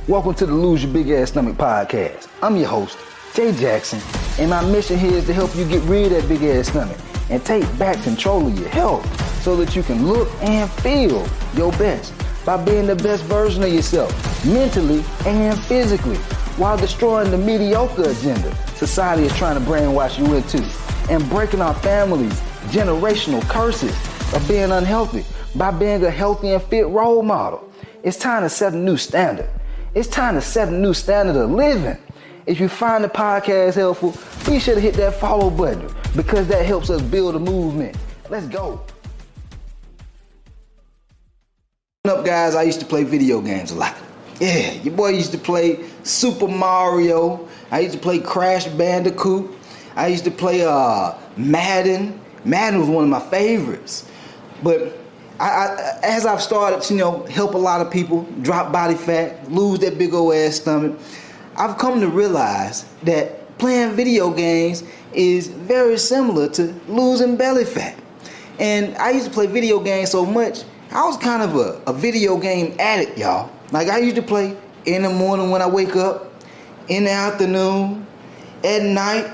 Welcome to the Lose Your Big Ass Stomach podcast. I'm your host, Jay Jackson, and my mission here is to help you get rid of that big ass stomach and take back control of your health so that you can look and feel your best by being the best version of yourself, mentally and physically, while destroying the mediocre agenda society is trying to brainwash you into, and breaking our families' generational curses of being unhealthy by being a healthy and fit role model. It's time to set a new standard. It's time to set a new standard of living. If you find the podcast helpful, be sure to hit that follow button because that helps us build a movement. Let's go. Growing up, guys, I used to play video games a lot. Yeah, your boy used to play Super Mario. I used to play Crash Bandicoot. I used to play Madden. Madden was one of my favorites. But as I've started to, help a lot of people drop body fat, lose that big old ass stomach, I've come to realize that playing video games is very similar to losing belly fat. And I used to play video games so much, I was kind of a video game addict, y'all. Like, I used to play in the morning when I wake up, in the afternoon, at night.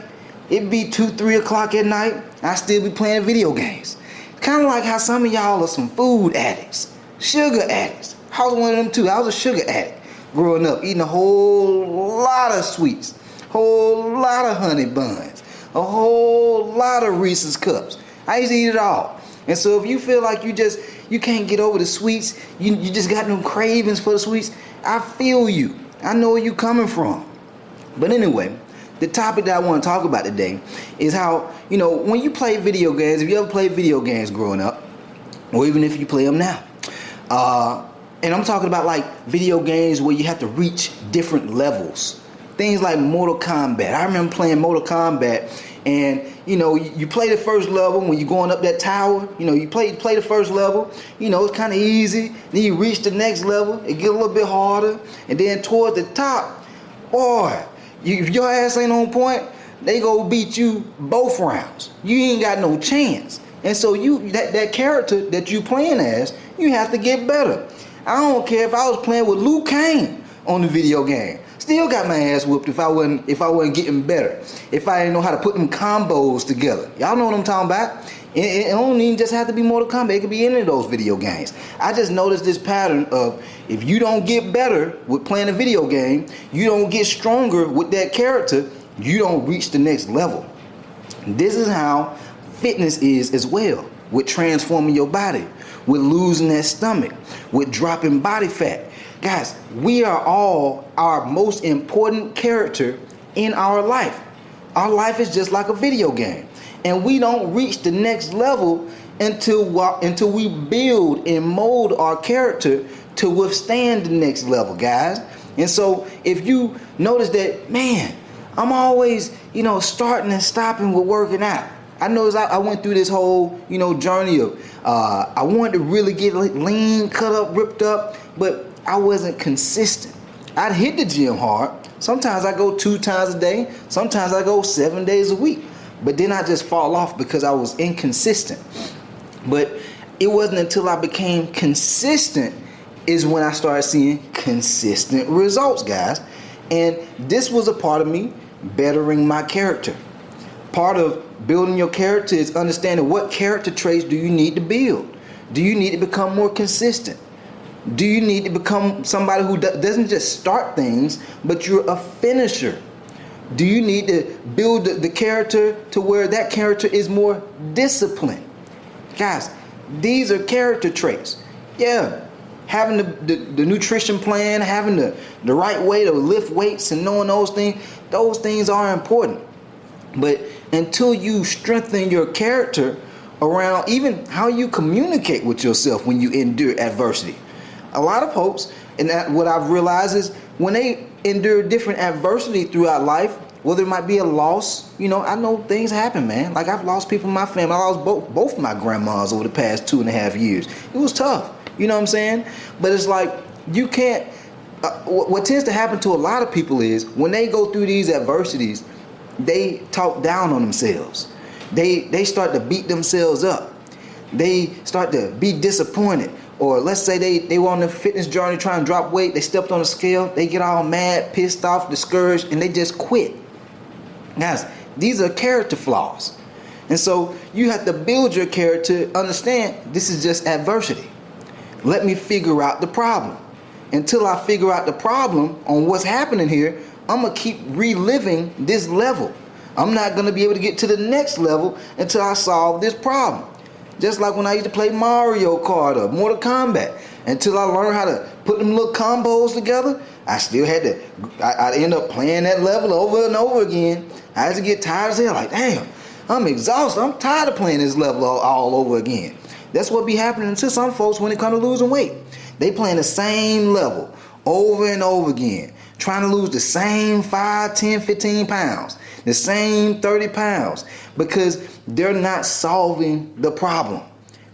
It'd be 2, 3 o'clock at night, I still be playing video games. Kind of like how some of y'all are some food addicts, sugar addicts. I was one of them too. I was a sugar addict growing up, eating a whole lot of sweets, whole lot of honey buns, a whole lot of Reese's Cups. I used to eat it all. And so if you feel like you can't get over the sweets, you just got no cravings for the sweets, I feel you. I know where you coming from. But anyway, the topic that I want to talk about today is how, when you play video games, if you ever played video games growing up, or even if you play them now, and I'm talking about like video games where you have to reach different levels. Things like Mortal Kombat. I remember playing Mortal Kombat, and you play the first level when you're going up that tower. You play the first level. It's kind of easy. Then you reach the next level, it get a little bit harder, and then toward the top, boy, if your ass ain't on point, they go beat you both rounds. You ain't got no chance. And so that character that you playing as, you have to get better. I don't care if I was playing with Liu Kang on the video game. Still got my ass whooped if I wasn't getting better. If I didn't know how to put them combos together. Y'all know what I'm talking about? It don't even just have to be Mortal Kombat. It could be any of those video games. I just noticed this pattern of if you don't get better with playing a video game, you don't get stronger with that character, you don't reach the next level. This is how fitness is as well, with transforming your body, with losing that stomach, with dropping body fat. Guys, we are all our most important character in our life. Our life is just like a video game. And we don't reach the next level until we build and mold our character to withstand the next level, guys. And so if you notice that, man, I'm always, starting and stopping with working out. I noticed I went through this whole, journey of, I wanted to really get lean, cut up, ripped up, but I wasn't consistent. I'd hit the gym hard. Sometimes I go 2 times a day. Sometimes I go 7 days a week. But then I just fall off because I was inconsistent. But it wasn't until I became consistent is when I started seeing consistent results, guys. And this was a part of me bettering my character. Part of building your character is understanding what character traits do you need to build. Do you need to become more consistent? Do you need to become somebody who doesn't just start things, but you're a finisher? Do you need to build the character to where that character is more disciplined? Guys, these are character traits. Yeah, having the nutrition plan, having the right way to lift weights and knowing those things are important. But until you strengthen your character around even how you communicate with yourself when you endure adversity. A lot of folks, and what I've realized is when they endure different adversity throughout life, whether it might be a loss, I know things happen, man. Like I've lost people in my family. I lost both my grandmas over the past 2.5 years. It was tough, you know what I'm saying? But it's like you can't, what tends to happen to a lot of people is when they go through these adversities, they talk down on themselves. They start to beat themselves up. They start to be disappointed. Or let's say they were on the fitness journey trying to drop weight, they stepped on the scale, they get all mad, pissed off, discouraged, and they just quit. Guys, these are character flaws. And so you have to build your character to understand this is just adversity. Let me figure out the problem. Until I figure out the problem on what's happening here, I'm going to keep reliving this level. I'm not going to be able to get to the next level until I solve this problem. Just like when I used to play Mario Kart or Mortal Kombat. Until I learned how to put them little combos together, I still had to, I'd end up playing that level over and over again. I had to get tired as hell, like, damn, I'm exhausted. I'm tired of playing this level all over again. That's what be happening to some folks when it comes to losing weight. They playing the same level over and over again, trying to lose the same 5, 10, 15 pounds, the same 30 pounds, because they're not solving the problem.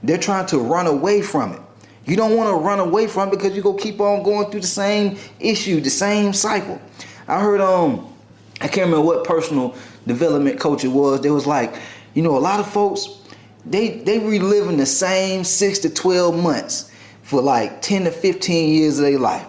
They're trying to run away from it. You don't want to run away from it because you're going to keep on going through the same issue, the same cycle. I heard, I can't remember what personal development coach it was. They was like, you know, a lot of folks, they reliving the same 6 to 12 months for like 10 to 15 years of their life.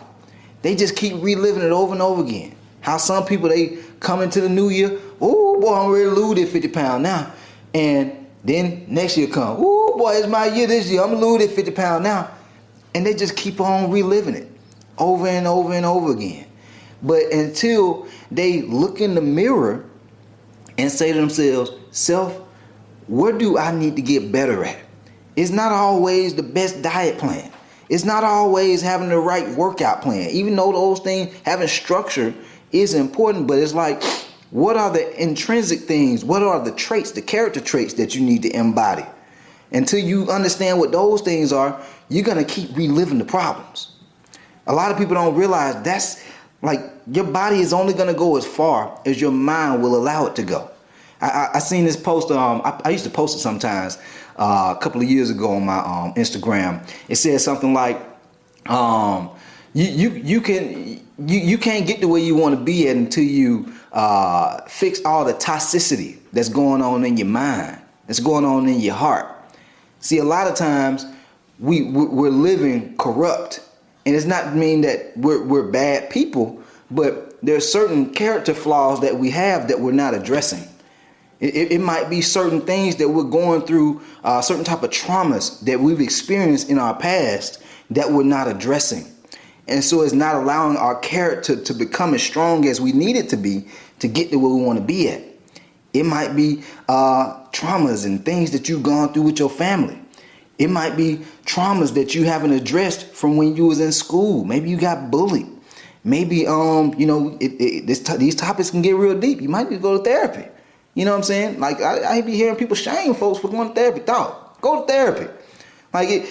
They just keep reliving it over and over again. How some people, they come into the new year, oh boy, I'm ready to lose this 50 pounds now. And then next year come, oh boy, it's my year this year, I'm gonna lose this 50 pounds now. And they just keep on reliving it over and over and over again. But until they look in the mirror and say to themselves, self, where do I need to get better at? It's not always the best diet plan. It's not always having the right workout plan. Even though those things, having structure is important, but it's like, what are the intrinsic things? What are the traits, the character traits that you need to embody? Until you understand what those things are, you're going to keep reliving the problems. A lot of people don't realize that's like your body is only going to go as far as your mind will allow it to go. I seen this post. I used to post it sometimes a couple of years ago on my Instagram. It said something like, you can't get to where you want to be at until you fix all the toxicity that's going on in your mind, that's going on in your heart. See, a lot of times we're living corrupt, and it's not mean that we're bad people, but there's certain character flaws that we have that we're not addressing. It might be certain things that we're going through, certain type of traumas that we've experienced in our past that we're not addressing. And so it's not allowing our character to become as strong as we need it to be to get to where we want to be at. It might be traumas and things that you've gone through with your family. It might be traumas that you haven't addressed from when you was in school. Maybe you got bullied. Maybe, these topics can get real deep. You might need to go to therapy. You know what I'm saying? Like, I be hearing people shame folks for going to therapy. Dog, go to therapy. Like,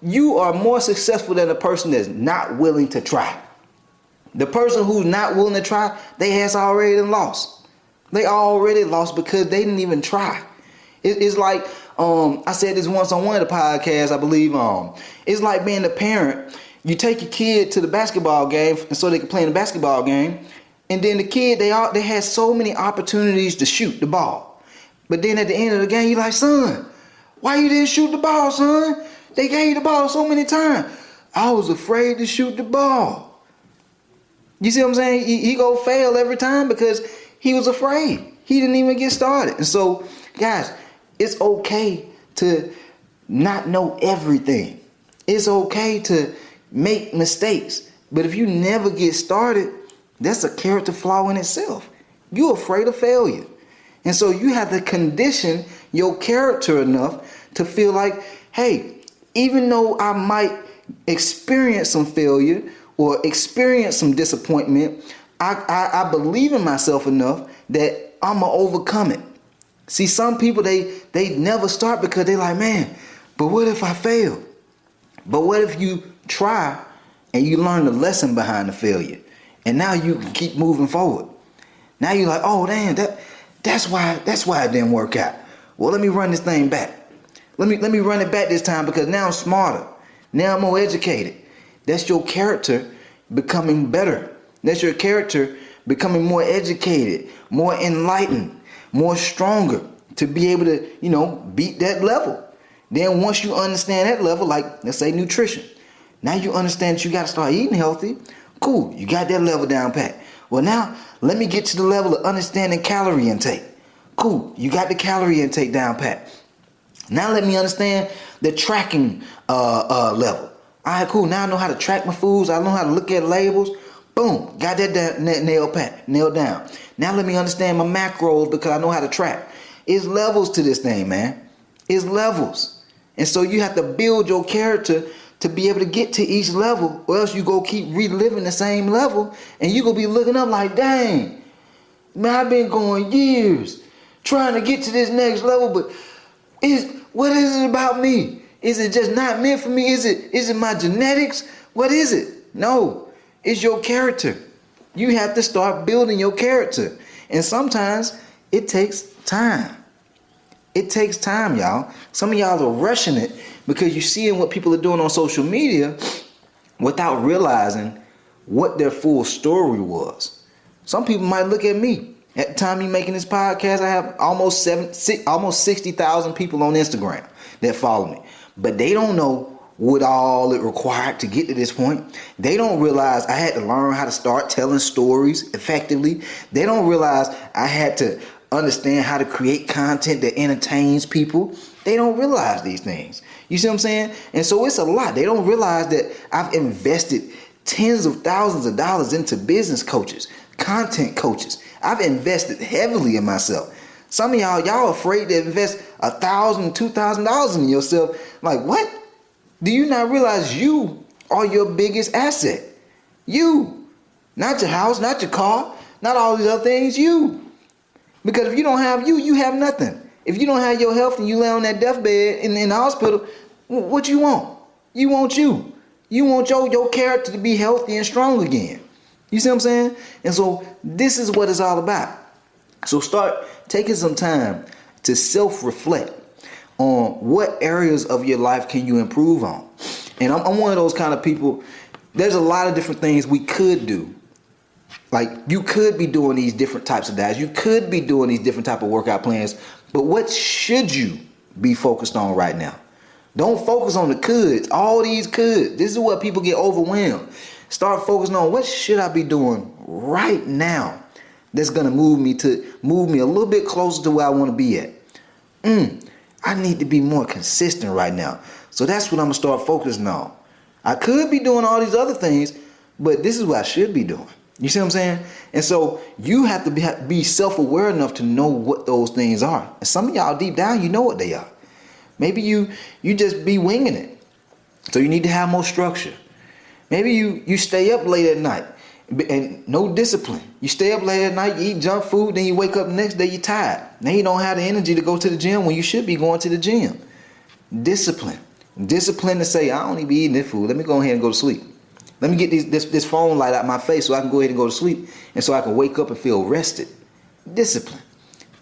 you are more successful than the person that's not willing to try. The person who's not willing to try, they has already lost. They already lost because they didn't even try. It's like, I said this once on one of the podcasts, I believe. It's like being a parent. You take your kid to the basketball game so they can play in the basketball game. And then the kid, they had so many opportunities to shoot the ball. But then at the end of the game, you're like, son, why you didn't shoot the ball, son? They gave you the ball so many times. I was afraid to shoot the ball. You see what I'm saying? He go fail every time because he was afraid. He didn't even get started. And so, guys, it's okay to not know everything. It's okay to make mistakes. But if you never get started, that's a character flaw in itself. You're afraid of failure. And so you have to condition your character enough to feel like, hey, even though I might experience some failure or experience some disappointment, I believe in myself enough that I'm going to overcome it. See, some people, they never start because they like, man, but what if I fail? But what if you try and you learn the lesson behind the failure? And now you can keep moving forward. Now you're like, oh, damn, that's why it didn't work out. Well, let me run this thing back. Let me run it back this time because now I'm smarter. Now I'm more educated. That's your character becoming better. That's your character becoming more educated, more enlightened, more stronger to be able to, beat that level. Then once you understand that level, like let's say nutrition, now you understand that you got to start eating healthy. Cool, you got that level down pat. Well, now let me get to the level of understanding calorie intake. Cool, you got the calorie intake down pat. Now let me understand the tracking level. All right, cool. Now I know how to track my foods. I know how to look at labels. Boom, got that nailed down. Now let me understand my macros because I know how to track. It's levels to this thing, man. It's levels. And so you have to build your character to be able to get to each level, or else you go keep reliving the same level and you gonna be looking up like, dang, man, I've been going years trying to get to this next level, but what is it about me? Is it just not meant for me? Is it my genetics? What is it? No, it's your character. You have to start building your character. And sometimes it takes time. It takes time, y'all. Some of y'all are rushing it because you're seeing what people are doing on social media without realizing what their full story was. Some people might look at me. At the time me making this podcast, I have almost 60,000 people on Instagram that follow me. But they don't know what all it required to get to this point. They don't realize I had to learn how to start telling stories effectively. They don't realize I had to understand how to create content that entertains people. They don't realize these things. You see what I'm saying? And so it's a lot. They don't realize that I've invested tens of thousands of dollars into business coaches, content coaches. I've invested heavily in myself. Some of y'all afraid to invest $1,000, $2,000 in yourself. Like, what? Do you not realize you are your biggest asset? You. Not your house, not your car, not all these other things, you. Because if you don't have you, you have nothing. If you don't have your health and you lay on that deathbed in the hospital, what you want? You want you. You want your character to be healthy and strong again. You see what I'm saying? And so this is what it's all about. So start taking some time to self-reflect on what areas of your life can you improve on. And I'm one of those kind of people. There's a lot of different things we could do. Like, you could be doing these different types of diets. You could be doing these different type of workout plans. But what should you be focused on right now? Don't focus on the coulds. All these could. This is what people get overwhelmed. Start focusing on what should I be doing right now that's going to move me a little bit closer to where I want to be at. I need to be more consistent right now. So that's what I'm going to start focusing on. I could be doing all these other things, but this is what I should be doing. You see what I'm saying? And so you have to be self-aware enough to know what those things are. And some of y'all deep down, you know what they are. Maybe you just be winging it. So you need to have more structure. Maybe you stay up late at night and no discipline. You stay up late at night, you eat junk food, then you wake up the next day, you're tired. Now you don't have the energy to go to the gym when you should be going to the gym. Discipline. Discipline to say, I don't need to be eating this food. Let me go ahead and go to sleep. Let me get this phone light out my face so I can go ahead and go to sleep and so I can wake up and feel rested. Discipline.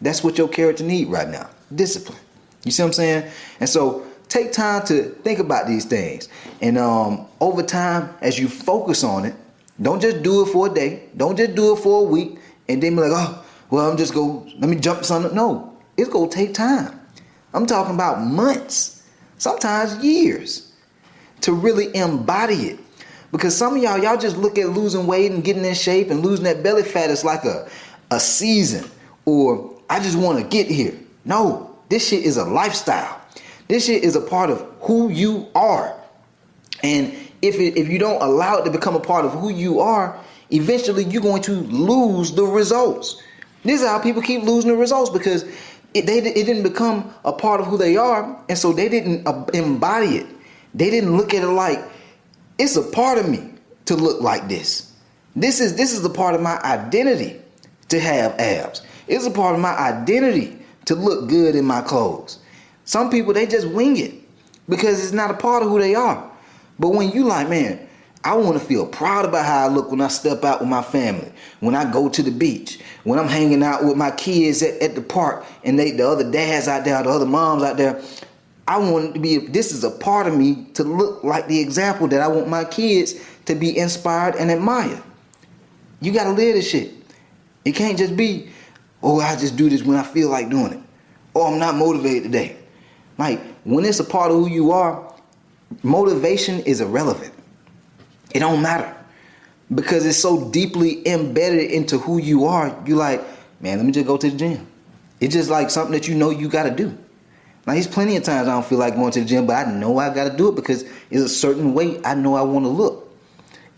That's what your character need right now. Discipline. You see what I'm saying? And so take time to think about these things. And over time, as you focus on it, don't just do it for a day. Don't just do it for a week and then be like, oh, well, let me jump to something. No, it's going to take time. I'm talking about months, sometimes years, to really embody it. Because some of y'all just look at losing weight and getting in shape and losing that belly fat as like a season, or I just want to get here. No, this shit is a lifestyle. This shit is a part of who you are. And if you don't allow it to become a part of who you are, eventually you're going to lose the results. This is how people keep losing the results, because it didn't become a part of who they are, and so they didn't embody it. They didn't look at it like, it's a part of me to look like this. This is a part of my identity to have abs. It's a part of my identity to look good in my clothes. Some people, they just wing it because it's not a part of who they are. But when you like, man, I want to feel proud about how I look when I step out with my family, when I go to the beach, when I'm hanging out with my kids at the park and the other dads out there, the other moms out there, I want it to be, this is a part of me to look like the example that I want my kids to be inspired and admire. You got to live this shit. It can't just be, oh, I just do this when I feel like doing it. Or I'm not motivated today. Like, when it's a part of who you are, motivation is irrelevant. It don't matter. Because it's so deeply embedded into who you are. You like, man, let me just go to the gym. It's just like something that you know you got to do. Now, there's plenty of times I don't feel like going to the gym, but I know I got to do it because it's a certain way I know I want to look.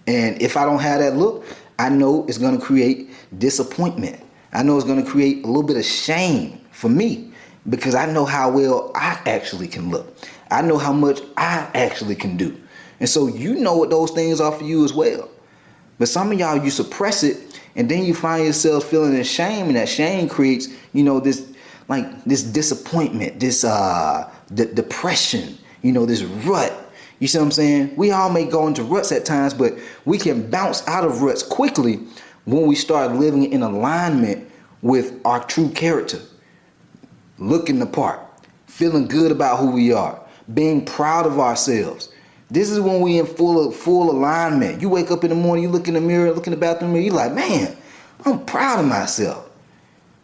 And if I don't have that look, I know it's going to create disappointment. I know it's going to create a little bit of shame for me because I know how well I actually can look. I know how much I actually can do. And so you know what those things are for you as well. But some of y'all, you suppress it, and then you find yourself feeling in shame, and that shame creates, this disappointment, this depression, this rut. You see what I'm saying? We all may go into ruts at times, but we can bounce out of ruts quickly when we start living in alignment with our true character. Looking the part, feeling good about who we are, being proud of ourselves. This is when we in full alignment. You wake up in the morning, you look in the mirror, look in the bathroom mirror, you like, man, I'm proud of myself.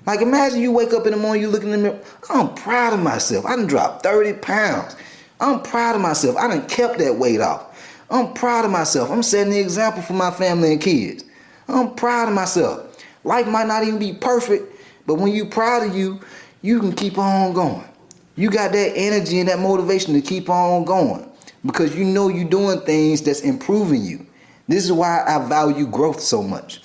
Like, imagine you wake up in the morning, you look in the mirror, I'm proud of myself. I done dropped 30 pounds. I'm proud of myself. I done kept that weight off. I'm proud of myself. I'm setting the example for my family and kids. I'm proud of myself. Life might not even be perfect, but when you're proud of you, you can keep on going. You got that energy and that motivation to keep on going because you know you're doing things that's improving you. This is why I value growth so much.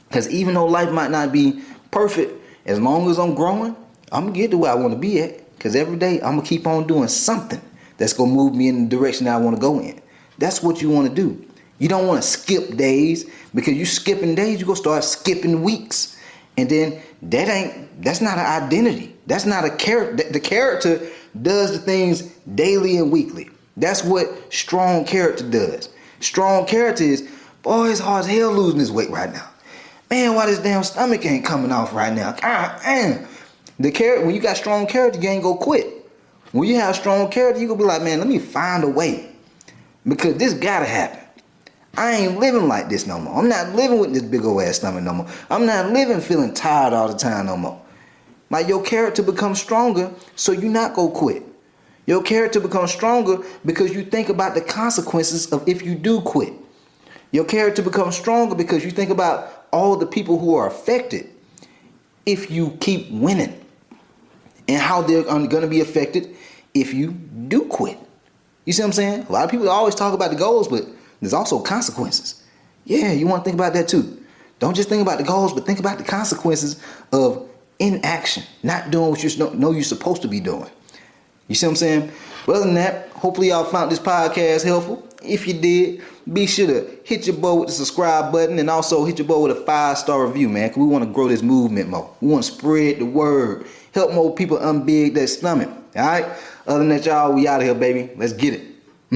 Because even though life might not be perfect, as long as I'm growing, I'm going to get to where I want to be at. Because every day I'm going to keep on doing something that's going to move me in the direction that I want to go in. That's what you want to do. You don't want to skip days, because you skipping days, you're going to start skipping weeks. And then that's not an identity. That's not a character. The character does the things daily and weekly. That's what strong character does. Strong character is, boy, it's hard as hell losing this weight right now. Man, why this damn stomach ain't coming off right now? God damn. When you got strong character, you ain't gonna quit. When you have strong character, you gonna be like, man, let me find a way. Because this gotta happen. I ain't living like this no more. I'm not living with this big old ass stomach no more. I'm not living feeling tired all the time no more. Like, your character becomes stronger, so you not go quit. Your character becomes stronger because you think about the consequences of if you do quit. Your character becomes stronger because you think about all the people who are affected if you keep winning, and how they're going to be affected if you do quit. You see what I'm saying? A lot of people always talk about the goals, but there's also consequences. Yeah, you want to think about that too. Don't just think about the goals, but think about the consequences of inaction, not doing what you know you're supposed to be doing. You see what I'm saying? Well, other than that, hopefully y'all found this podcast helpful. If you did, be sure to hit your boy with the subscribe button, and also hit your boy with a 5-star review, man, because we want to grow this movement more. We want to spread the word, help more people unbig their stomach. All right? Other than that, y'all, we out of here, baby. Let's get it.